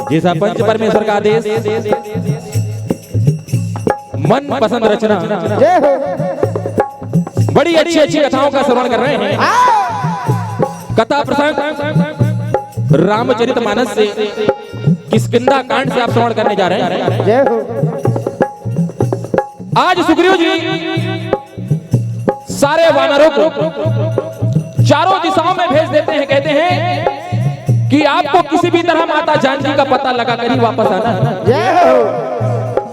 जैसा पंच परमेश्वर का आदेश मन पसंद रचना बड़ी अच्छी अच्छी कथाओं का श्रवण कर रहे हैं। कथा प्रसंग रामचरितमानस से किष्किंधा कांड से आप श्रवण करने जा रहे हैं। आज सुग्रीव जी सारे वानरों को चारों दिशाओं में भेज देते हैं। कहते हैं कि आपको किसी भी तरह माता जानकी का पता लगा कर ही वापस आना है,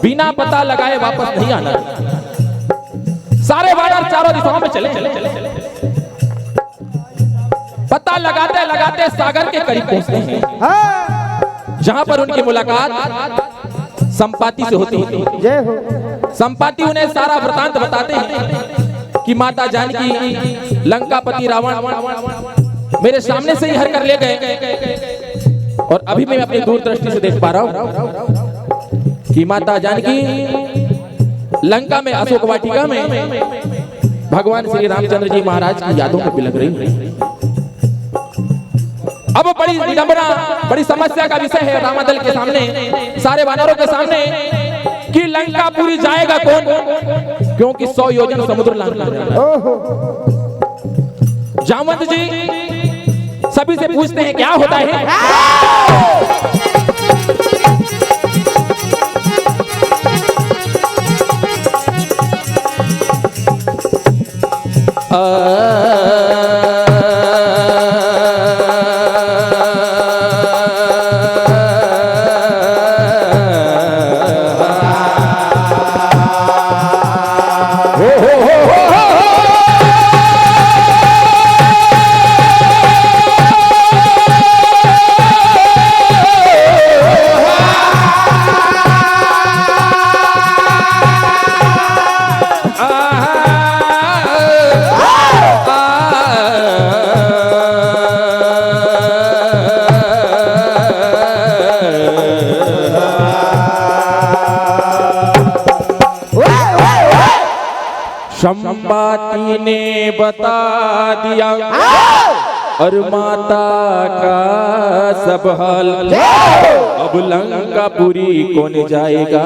बिना पता लगाए वापस नहीं आना। सारे वानर चारों दिशाओं में चले पता लगाते लगाते सागर के करीब पहुंचते हैं, जहां पर उनकी मुलाकात संपाति से होती है। संपाति उन्हें सारा वृतांत बताते हैं कि माता जानकी लंकापति रावण मेरे सामने से ही हर कर ले गए, और अभी मैं अपनी दूरदृष्टि से देख पा रहा हूं कि माता जानकी लंका में अशोक वाटिका में भगवान श्री रामचंद्र जी महाराज की यादों में बिलख रही। अब बड़ी विडंबना, बड़ी समस्या का विषय है रामादल के सामने, सारे वानरों के सामने, कि लंका पूरी जाएगा कौन, क्योंकि 100 योजन समुद्र लांघना है। जामवंत जी सभी से पूछते हैं क्या होता है। संपाति ने बता दिया और माता का सब हाल, अब लंकापुरी कौन जाएगा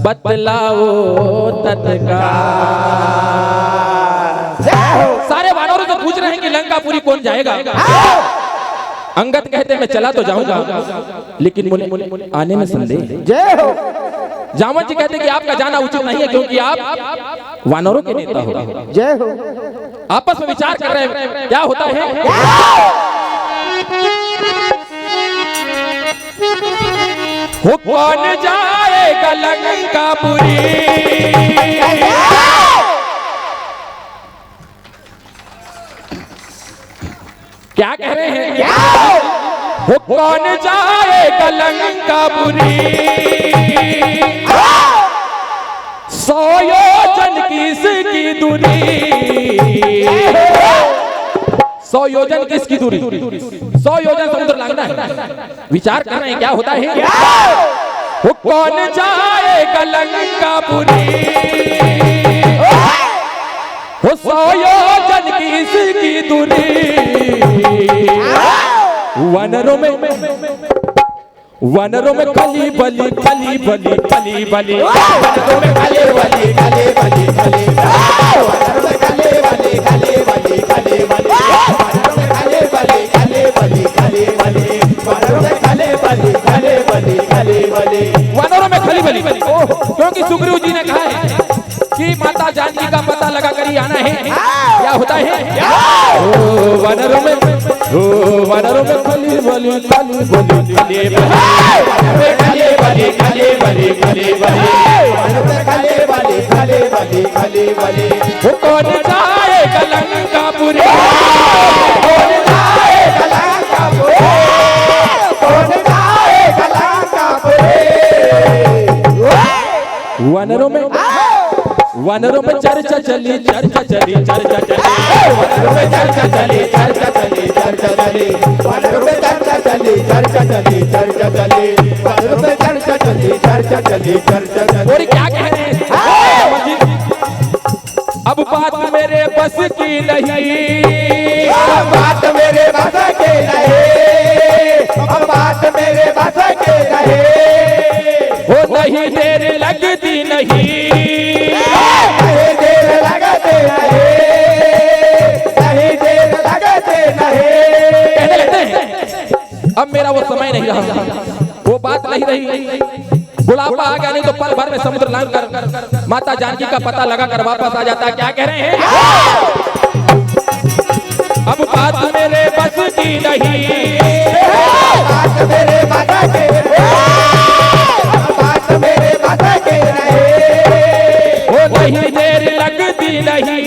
बतलाओ तत्काल। सारे वानरों से पूछ रहे हैं कि लंकापुरी कौन जाएगा। अंगद कहते मैं चला तो जाऊंगा, लेकिन मुझे आने में संदेह। जामवंत जी कहते कि आपका जाना उचित नहीं है, क्योंकि आप वानरों के नेता हो। जय हो। आपस में विचार कर रहे हैं क्या होता है। हो कौन जाएगा लंकापुरी, क्या कह रहे हैं। हो कौन जाएगा लंकापुरी, 100 योजन किसकी दूरी, 100 योजन किसकी दूरी, 100 योजन समुद्र लांघना है। विचार कर रहे हैं क्या होता है। वो कौन जाएगा लंकापुरी, वो 100 योजन किसकी दूरी। वानरों में खली बली खली बली खली बली, वानरों में खली बली खली बली खली, वानरों में खली बली खली बली खली बली, वानरों में खली बली खली बली खली बली, वानरों में खली बली खली बली खली बली, वानरों में खली बली। क्योंकि सुग्रीव जी ने कहा है कि माता जानकी का पता लगा कर ही आना है। क्या होता है। वानरों में खली बली खली बली खली बली खली बली खली बली, वानरों में खली बली खली बली खली बली। वो कौन जाएगा लंकापुरी, कौन जाएगा लंकापुरी, कौन जाएगा लंकापुरी। वानरों में चर्चा चली चर्चा चली चर्चा चली वानरों में चर्चा चली चर्चा चली चर्चा चली वानरों में चर्चा चली चर्चा चली चर्चा चली वानरों में चर्चा चली चर्चा चली चर्चा चली। और क्या कह रहे हैं अब बात मेरे बस की नहीं, बात मेरे बस के नहीं, अब बात मेरे बस के नहीं, हो नहीं देर लगती नहीं, नहीं देर लगते नहीं, नहीं देर लगते नहीं। कहने लगते हैं अब मेरा वो समय नहीं रहा, वो बात नहीं रही, बुढ़ापा आ गया, नहीं तो पल भर में समुद्र लांघ कर माता जानकी का पता लगा कर वापस आ जाता। क्या कह रहे हैं अब बात मेरे बस की नहीं, बात मेरे बस के बात मेरे बस के नहीं, वो नहीं देर लगती नहीं,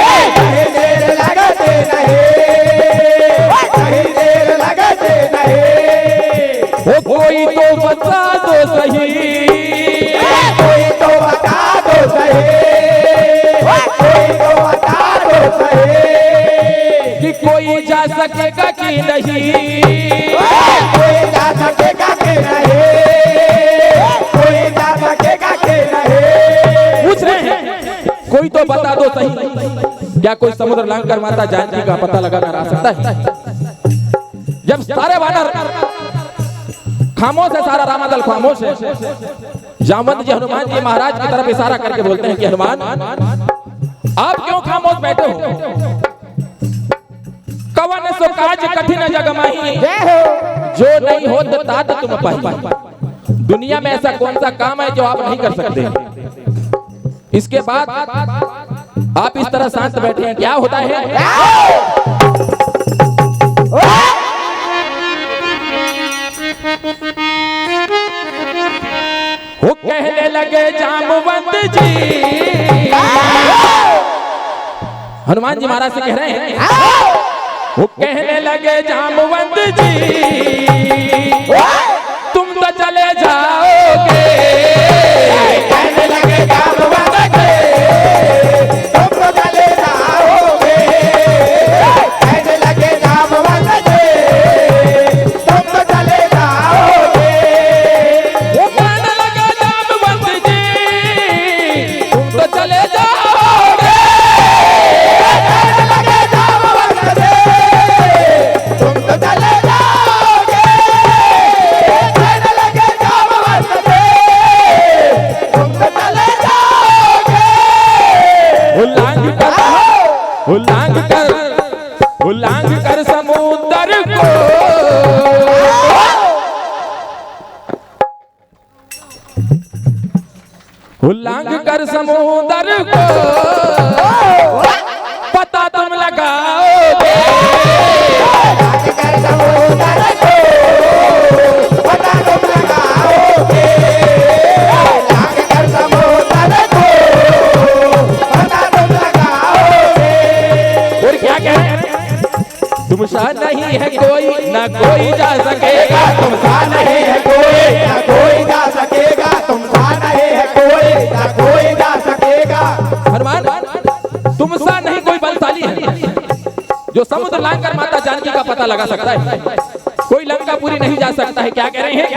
नहीं देर लगते नहीं, नहीं देर लगते नहीं। वो कोई तो बता दो सही, कोई तो बता दो सही, कोई तो बता दो सही, कि कोई जा सकेगा कि नहीं, कोई जा सकेगा कि नहीं, कोई जा सकेगा कि नहीं। पूछ रहे हैं कोई तो बता दो सही, क्या कोई समुद्र लांघ कर माता जानकी का पता लगा कर आ सकता है? जब सारे वानर खामोश है, सारा रामादल खामोश है, जामवंत जी हनुमान जी महाराज की तरफ इशारा करके बोलते हैं कि हनुमान आप क्यों खामोश बैठे हो? कवन सो काज कठिन जग माही, जो नहीं हो तात तुम पाही। दुनिया में ऐसा कौन सा काम है जो आप नहीं कर सकते? इसके बाद आप इस तरह शांत बैठे हैं, क्या होता है? वो कहने लगे जामवंत जी, हनुमान जी महाराज से कह रहे हैं, वो कहने लगे जामवंत जी तुम तो चले जाओगे, कहने लगे जामवंत जी तुम तो चले जाओगे, कहने लगे जामवंत जी तुम तो चले जाओगे। वो कहने लगे जामवंत जी तुम तो चले जाओगे, कहने लगे जामवंत जी तुम तो चले जाओगे, कहने लगे जामवंत जी तुम तो चले जाओगे। उल्लांघ कर समुद्र को, उल्लांघ कर समुद्र को पता तुम लगाओगे, कर समुद्र को पता तुम लगाओगे, लाग कर समुद्र को पता तुम लगाओगे। और क्या कह रहे हैं? तुमसा नहीं है कोई ना कोई जा सकेगा, तुमसा नहीं है कोई ना कोई जा सकेगा, तुमसा नहीं है कोई ना कोई जा सकेगा। हनुमान तुमसा नहीं कोई बलशाली है जो समुद्र लांघ कर माता जानकी का पता लगा सकता है, कोई लंका पूरी नहीं जा सकता है। क्या कह रहे हैं?